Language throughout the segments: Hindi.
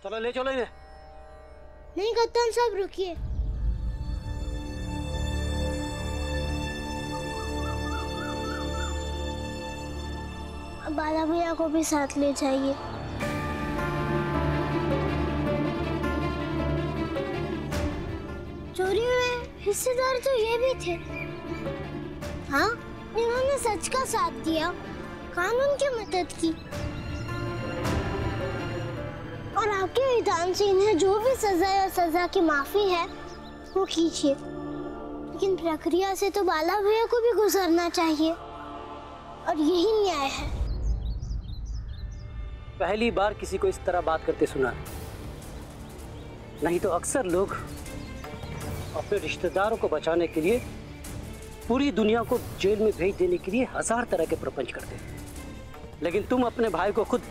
चलो ले चलो इन्हें। नहीं कप्तान साहब रुकिए। बाला भैया को भी साथ ले जाइए। चोरी में हिस्सेदार तो ये भी थे। हाँ, इन्होंने सच का साथ दिया, कानून की मदद की और आपके विधान से इन्हें जो भी सजा या सजा की माफी है वो कीजिए। लेकिन प्रक्रिया से तो बाला भैया को भी गुजरना चाहिए और यही न्याय है। पहली बार किसी को इस तरह बात करते सुना, नहीं तो अक्सर लोग अपने रिश्तेदारों को बचाने के लिए पूरी दुनिया को जेल में भेज देने के लिए हजार तरह के प्रपंच करते हैं, लेकिन तुम अपने भाई को खुद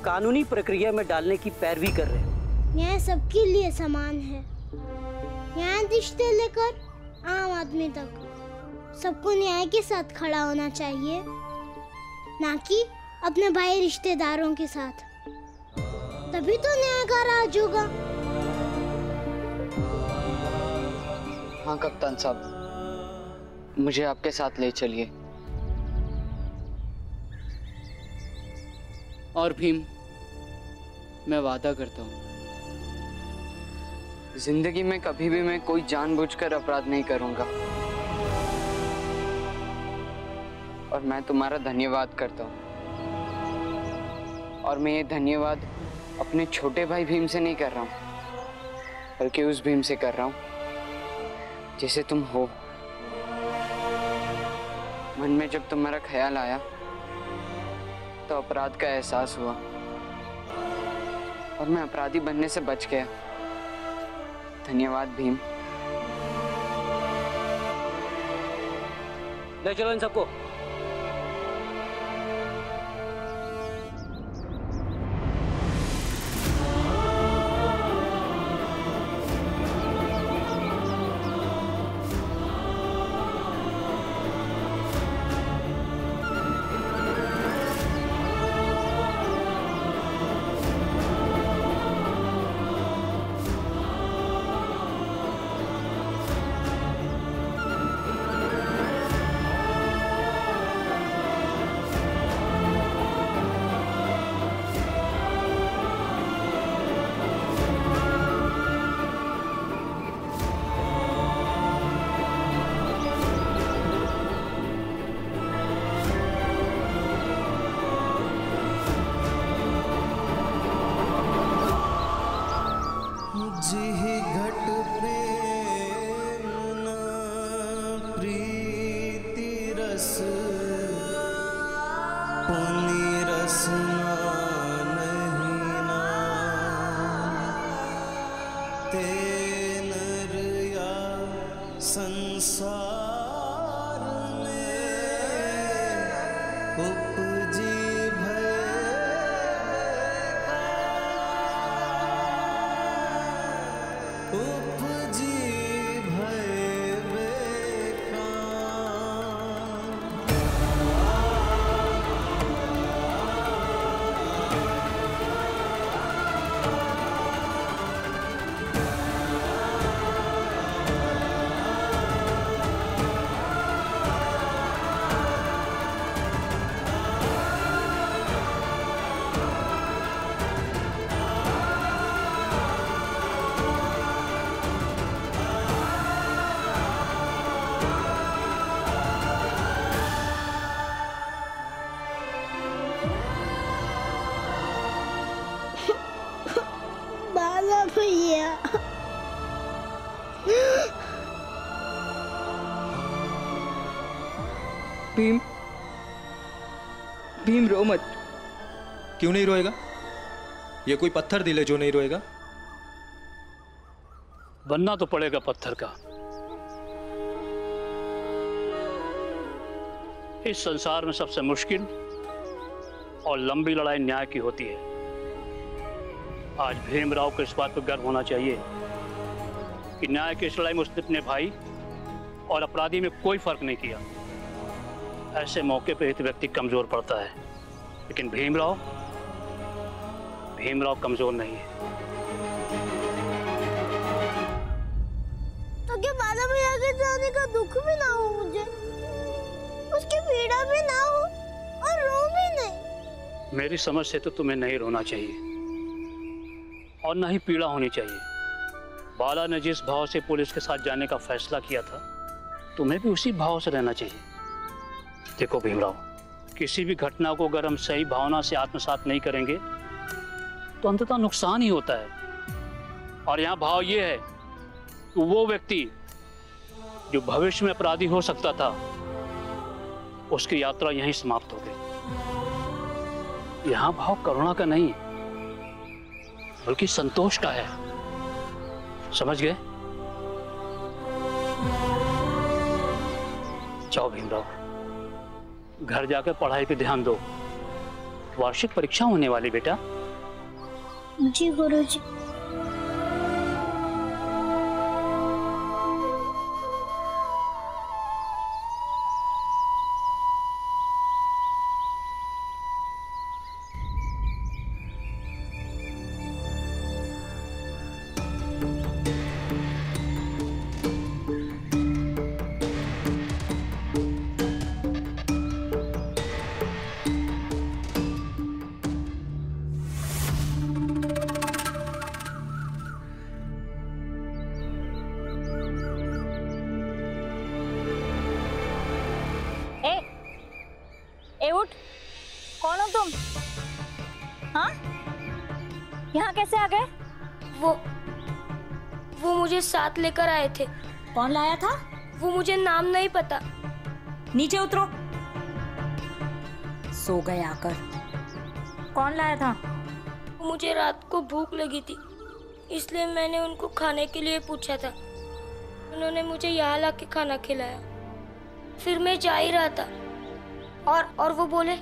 कानूनी प्रक्रिया में डालने की पैरवी कर रहे हो। न्याय सबके लिए समान है, न्यायाधीश से लेकर आम आदमी तक सबको न्याय के साथ खड़ा होना चाहिए, ना कि अपने भाई रिश्तेदारों के साथ। तभी तो न्याय का राज होगा। हाँ कप्तान साहब, मुझे आपके साथ ले चलिए। और भीम, मैं वादा करता हूँ जिंदगी में कभी भी मैं कोई जानबूझकर अपराध नहीं करूंगा। और मैं तुम्हारा धन्यवाद करता हूँ। और मैं ये धन्यवाद अपने छोटे भाई भीम से नहीं कर रहा हूँ, बल्कि उस भीम से कर रहा हूँ जैसे तुम हो। मन में जब तुम्हारा ख्याल आया तो अपराध का एहसास हुआ और मैं अपराधी बनने से बच गया। धन्यवाद भीम। ले चलो इन सबको। भैया भीम, भीम रो मत। क्यों नहीं रोएगा? ये कोई पत्थर दिल है जो नहीं रोएगा? बनना तो पड़ेगा पत्थर का। इस संसार में सबसे मुश्किल और लंबी लड़ाई न्याय की होती है। आज भीमराव को इस बात पर गर्व होना चाहिए कि न्याय की इस लड़ाई में उसने अपने भाई और अपराधी में कोई फर्क नहीं किया। ऐसे मौके पर एक व्यक्ति कमजोर पड़ता है, लेकिन भीमराव भीमराव कमजोर नहीं है। तो क्या बाला भैया के जाने का दुख भी ना हो मुझे, उसकी पीड़ा भी ना हो और रो भी नहीं। मेरी समझ से तो तुम्हें नहीं रोना चाहिए और ना ही पीड़ा होनी चाहिए। बाला ने जिस भाव से पुलिस के साथ जाने का फैसला किया था, तुम्हें भी उसी भाव से रहना चाहिए। देखो भीमराव, किसी भी घटना को अगर हम सही भावना से आत्मसात नहीं करेंगे तो अंततः नुकसान ही होता है। और यहाँ भाव ये है कि वो व्यक्ति जो भविष्य में अपराधी हो सकता था, उसकी यात्रा यहीं समाप्त हो गई। यहाँ भाव करुणा का नहीं बल्कि संतोष का है। समझ गए? जाओ भीमराव, घर जाकर पढ़ाई पे ध्यान दो। वार्षिक परीक्षा होने वाली बेटा। जी गुरुजी। ए उठ, कौन हो तुम? हाँ, यहाँ कैसे आ गए? वो मुझे साथ लेकर आए थे। कौन लाया था? वो मुझे नाम नहीं पता। नीचे उतरो। सो गए आकर। कौन लाया था? मुझे रात को भूख लगी थी, इसलिए मैंने उनको खाने के लिए पूछा था। उन्होंने मुझे यहाँ लाके खाना खिलाया। फिर मैं जा ही रहा था और वो बोले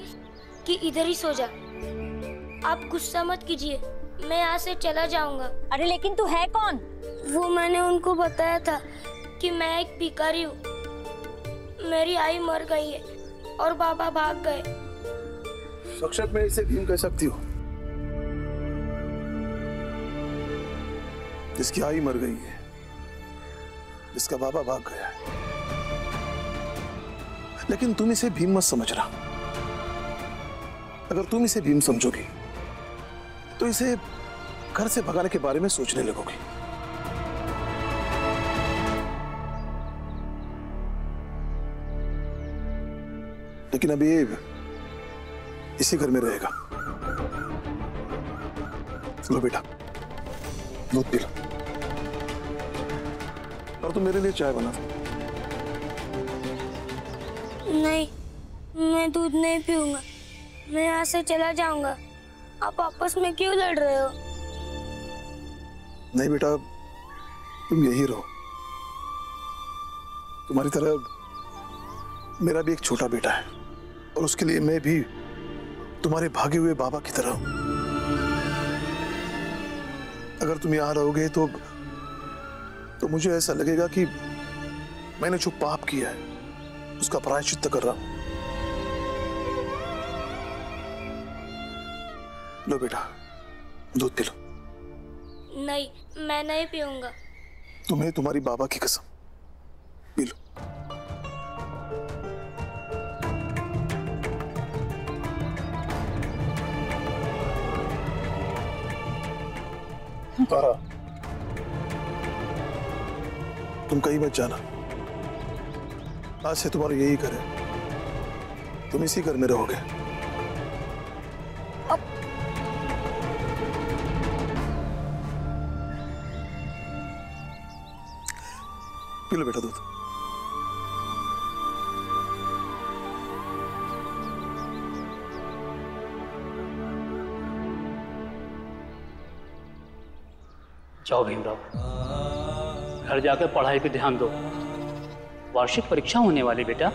कि इधर ही सो जा। आप गुस्सा मत कीजिए, मैं यहाँ से चला जाऊंगा। अरे लेकिन तू है कौन? वो मैंने उनको बताया था कि मैं एक भिखारी हूँ। मेरी आई मर गई है और बाबा भाग गए। साक्षात मैं इसे भीम कह सकती हूँ, जिसकी आई मर गई है, जिसका बाबा भाग गया है। लेकिन तुम इसे भीम मत समझना। अगर तुम इसे भीम समझोगी तो इसे घर से भगाने के बारे में सोचने लगोगी। लेकिन अब ये इसी घर में रहेगा। लो बेटा, दूध पी लो और तुम मेरे लिए चाय बना दो। नहीं, मैं दूध नहीं पीऊंगा। मैं यहाँ से चला जाऊंगा। आप आपस में क्यों लड़ रहे हो? नहीं बेटा, तुम यही रहो। तुम्हारी तरह मेरा भी एक छोटा बेटा है और उसके लिए मैं भी तुम्हारे भागे हुए बाबा की तरह हूं। अगर तुम यहाँ रहोगे तो मुझे ऐसा लगेगा कि मैंने जो पाप किया है उसका प्रायश्चित्त कर रहा हूं। लो बेटा, दूध पी लो। नहीं, मैं नहीं पीऊंगा। तुम्हें तुम्हारी बाबा की कसम, पी लो। तारा, तुम कहीं मत जाना। आज से तुम्हारा यही घर है, तुम इसी घर में रहोगे। पी लो बेटा दूध। जाओ भीमराव, घर जाकर पढ़ाई पे ध्यान दो। वार्षिक परीक्षा होने वाली बेटा।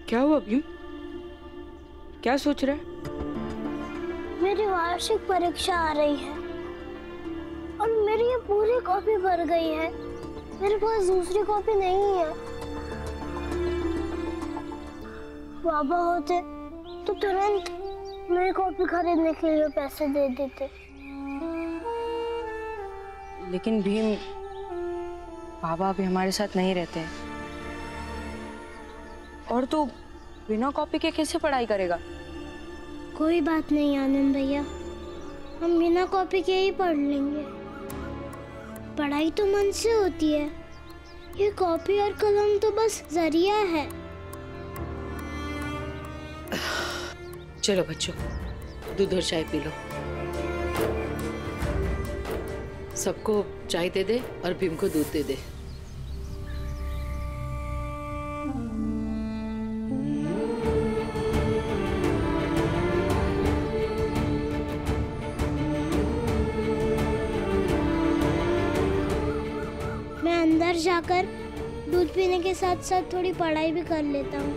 क्या हुआ भीम? क्या सोच रहा है? मेरी वार्षिक परीक्षा आ रही है और मेरी ये पूरी कॉपी भर गई है। मेरे पास दूसरी कॉपी नहीं है। बाबा होते तो तुरंत नई कॉपी खरीदने के लिए पैसे दे देते। लेकिन भीम, बाबा अभी हमारे साथ नहीं रहते हैं। और तू बिना कॉपी के कैसे पढ़ाई करेगा? कोई बात नहीं आनंद भैया, हम बिना कॉपी के ही पढ़ लेंगे। पढ़ाई तो मन से होती है, ये कॉपी और कलम तो बस जरिया है। चलो बच्चों, दूध और चाय पी लो। सबको चाय दे दे और भीम को दूध दे दे। मैं अंदर जाकर दूध पीने के साथ साथ थोड़ी पढ़ाई भी कर लेता हूँ।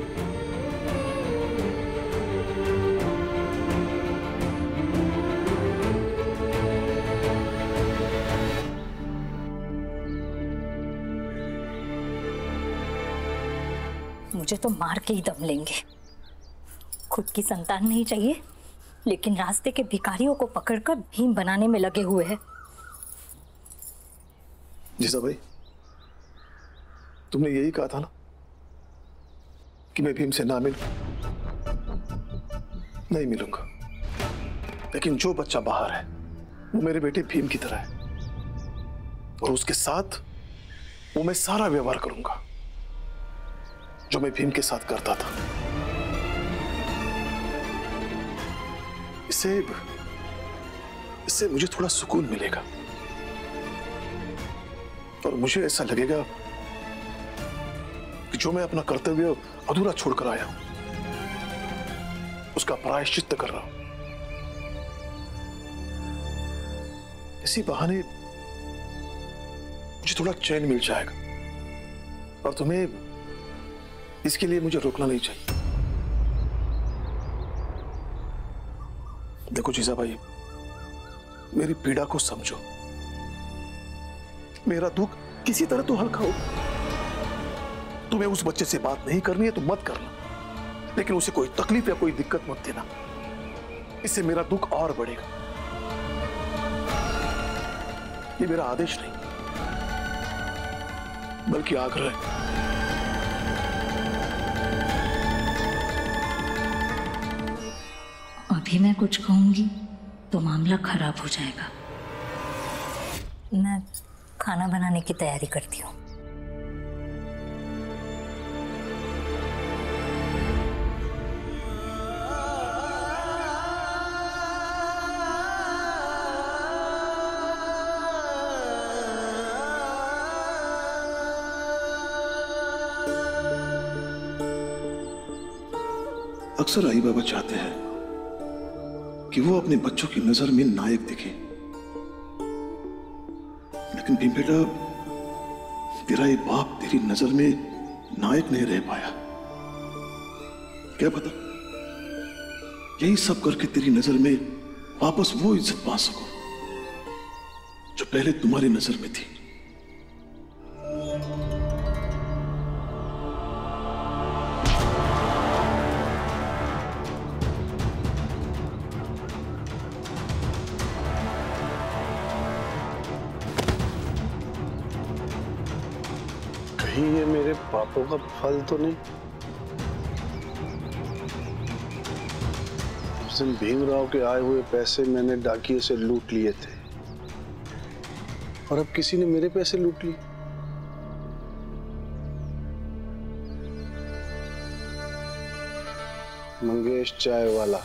मुझे तो मार के ही दम लेंगे। खुद की संतान नहीं चाहिए, लेकिन रास्ते के भिखारियों को पकड़कर भीम बनाने में लगे हुए हैं। जीजा भाई, तुमने यही कहा था ना कि मैं भीम से ना मिलूं। नहीं मिलूंगा, लेकिन जो बच्चा बाहर है वो मेरे बेटे भीम की तरह है, और उसके साथ वो मैं सारा व्यवहार करूंगा जो मैं भीम के साथ करता था। इससे मुझे थोड़ा सुकून मिलेगा, और मुझे ऐसा लगेगा कि जो मैं अपना कर्तव्य अधूरा छोड़कर आया हूं, उसका प्रायश्चित्त कर रहा हूं। इसी बहाने मुझे थोड़ा चैन मिल जाएगा, और तुम्हें इसके लिए मुझे रोकना नहीं चाहिए। देखो जीजा भाई, मेरी पीड़ा को समझो। मेरा दुख किसी तरह तो हल्का हो। तुम्हें उस बच्चे से बात नहीं करनी है तो मत करना, लेकिन उसे कोई तकलीफ या कोई दिक्कत मत देना, इससे मेरा दुख और बढ़ेगा। ये मेरा आदेश नहीं, बल्कि आग्रह है। अभी मैं कुछ कहूंगी तो मामला खराब हो जाएगा। मैं खाना बनाने की तैयारी करती हूँ। अक्सर आई बाबा चाहते हैं कि वो अपने बच्चों की नजर में नायक दिखे, लेकिन भीम बेटा, तेरा ये बाप तेरी नजर में नायक नहीं रह पाया। क्या पता यही सब करके तेरी नजर में वापस वो इज्जत पा सको जो पहले तुम्हारी नजर में थी। ये मेरे पापों का फल तो नहीं? उस दिन भीमराव के आए हुए पैसे मैंने डाकिये से लूट लिए थे, और अब किसी ने मेरे पैसे लूट लिए। मंगेश चाय वाला,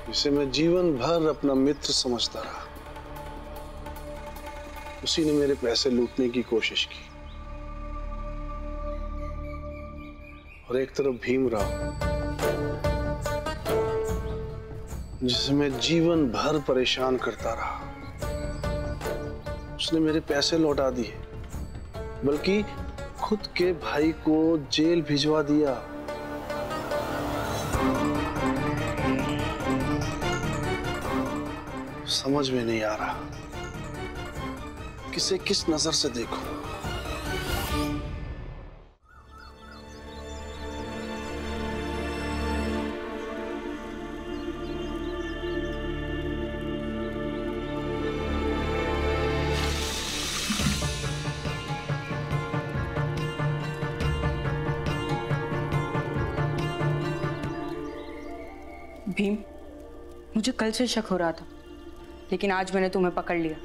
जिसे मैं जीवन भर अपना मित्र समझता रहा, उसी ने मेरे पैसे लूटने की कोशिश की। और एक तरफ भीमराव, जिसे मैं जीवन भर परेशान करता रहा, उसने मेरे पैसे लौटा दिए, बल्कि खुद के भाई को जेल भिजवा दिया। समझ में नहीं आ रहा किसे किस नजर से देखूं। भीम, मुझे कल से शक हो रहा था, लेकिन आज मैंने तुम्हें पकड़ लिया।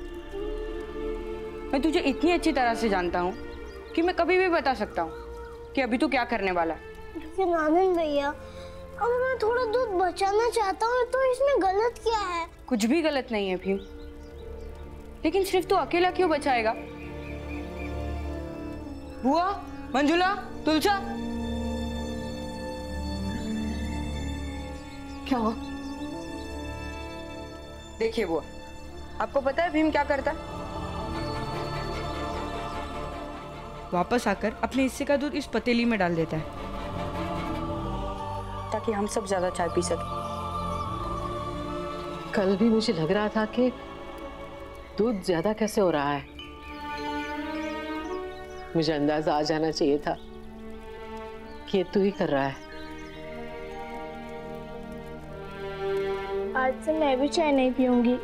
मैं तुझे इतनी अच्छी तरह से जानता हूँ कि मैं कभी भी बता सकता हूँ कि अभी तू क्या करने वाला है। लेकिन आनंद भैया, अगर मैं थोड़ा दूध बचाना चाहता हूँ तो इसमें गलत क्या है? कुछ भी गलत नहीं है भीम, लेकिन सिर्फ तू अकेला क्यों बचाएगा? बुआ, मंजुला, तुलसा, क्या हुआ? देखिए बुआ, आपको पता है भीम क्या करता है? वापस आकर अपने हिस्से का दूध इस पतीली में डाल देता है ताकि हम सब ज्यादा चाय पी सकें। कल भी मुझे लग रहा था कि दूध ज्यादा कैसे हो रहा है। मुझे अंदाजा आ जाना चाहिए था कि ये तू ही कर रहा है। आज से मैं भी चाय नहीं पीऊंगी।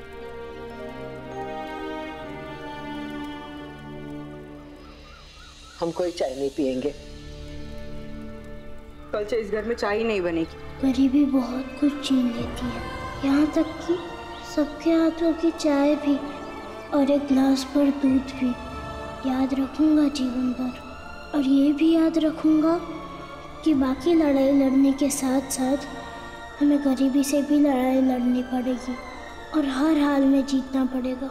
हम कोई चाय नहीं पियेंगे। कल से इस घर में चाय ही नहीं बनेगी। गरीबी बहुत कुछ छीन लेती है, यहाँ तक कि सबके हाथों की चाय भी और एक गिलास पर दूध भी। याद रखूंगा जीवन भर, और ये भी याद रखूंगा कि बाकी लड़ाई लड़ने के साथ साथ हमें गरीबी से भी लड़ाई लड़नी पड़ेगी और हर हाल में जीतना पड़ेगा।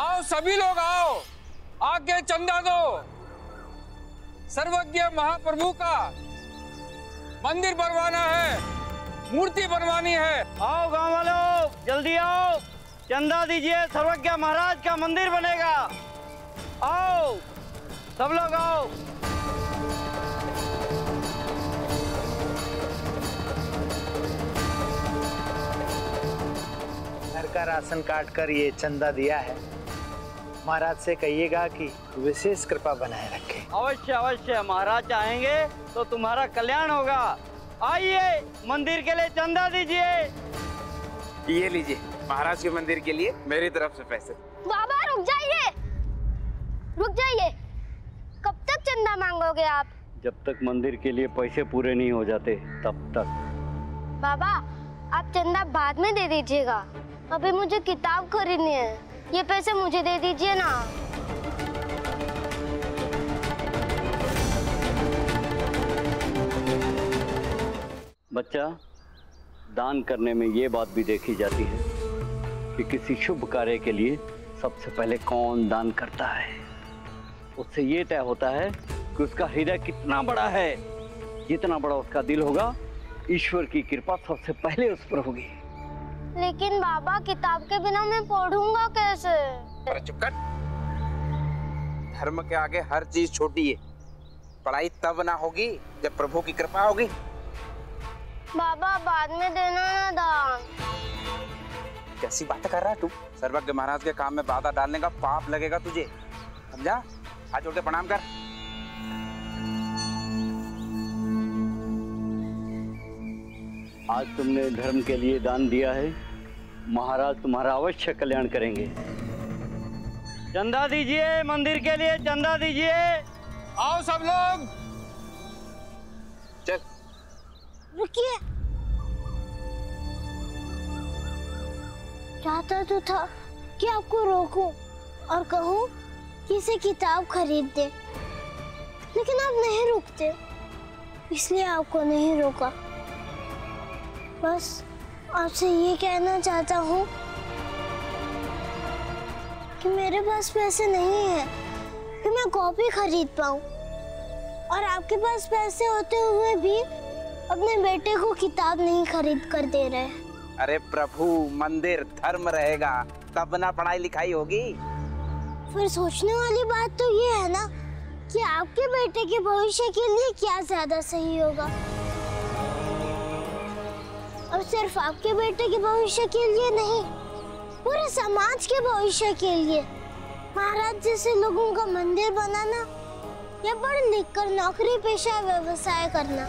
आओ सभी लोग आओ, आके चंदा दो। सर्वज्ञ महाप्रभु का मंदिर बनवाना है, मूर्ति बनवानी है। आओ गांव वालों, जल्दी आओ, चंदा दीजिए, सर्वज्ञ महाराज का मंदिर बनेगा। आओ सब लोग आओ। घर का राशन काट कर ये चंदा दिया है। महाराज से कहिएगा कि विशेष कृपा बनाए रखें। अवश्य अवश्य, महाराज चाहेंगे तो तुम्हारा कल्याण होगा। आइए, मंदिर के लिए चंदा दीजिए। ये लीजिए महाराज के मंदिर के लिए मेरी तरफ से पैसे। बाबा रुक जाइए, रुक जाइए। कब तक चंदा मांगोगे आप? जब तक मंदिर के लिए पैसे पूरे नहीं हो जाते तब तक। बाबा आप चंदा बाद में दे दीजिएगा, अभी मुझे किताब खरीदनी है। ये पैसे मुझे दे दीजिए ना। बच्चा, दान करने में ये बात भी देखी जाती है कि किसी शुभ कार्य के लिए सबसे पहले कौन दान करता है। उससे ये तय होता है कि उसका हृदय कितना बड़ा है। जितना बड़ा उसका दिल होगा, ईश्वर की कृपा सबसे पहले उस पर होगी। लेकिन बाबा, किताब के बिना मैं पढ़ूंगा कैसे? अरे चुप कर। धर्म के आगे हर चीज छोटी है। पढ़ाई तब ना होगी जब प्रभु की कृपा होगी। बाबा बाद में देना ना दान। कैसी बातें कर रहा है तू? सर्वज्ञ महाराज के काम में बाधा डालने का पाप लगेगा तुझे, समझा? हाथ जोड़ के प्रणाम कर। आज तुमने धर्म के लिए दान दिया है, महाराज तुम्हारा अवश्य कल्याण करेंगे। चंदा दीजिए, मंदिर के लिए चंदा दीजिए। आओ सब लोग। चल रुकिए। चाहता तो था कि आपको रोकूं और कहूं कि इसे किताब खरीद दे, लेकिन आप नहीं रुकते, इसलिए आपको नहीं रोका। बस आपसे ये कहना चाहता हूँ कि मेरे पास पैसे नहीं है कि मैं कॉपी खरीद पाऊँ, और आपके पास पैसे होते हुए भी अपने बेटे को किताब नहीं खरीद कर दे रहे। अरे प्रभु, मंदिर धर्म रहेगा तब ना पढ़ाई लिखाई होगी। फिर सोचने वाली बात तो ये है ना कि आपके बेटे के भविष्य के लिए क्या ज्यादा सही होगा, और सिर्फ आपके बेटे के भविष्य के लिए नहीं, पूरे समाज के भविष्य के लिए। महाराज जैसे लोगों का मंदिर बनाना या पढ़ लिख कर नौकरी पेशा व्यवसाय करना।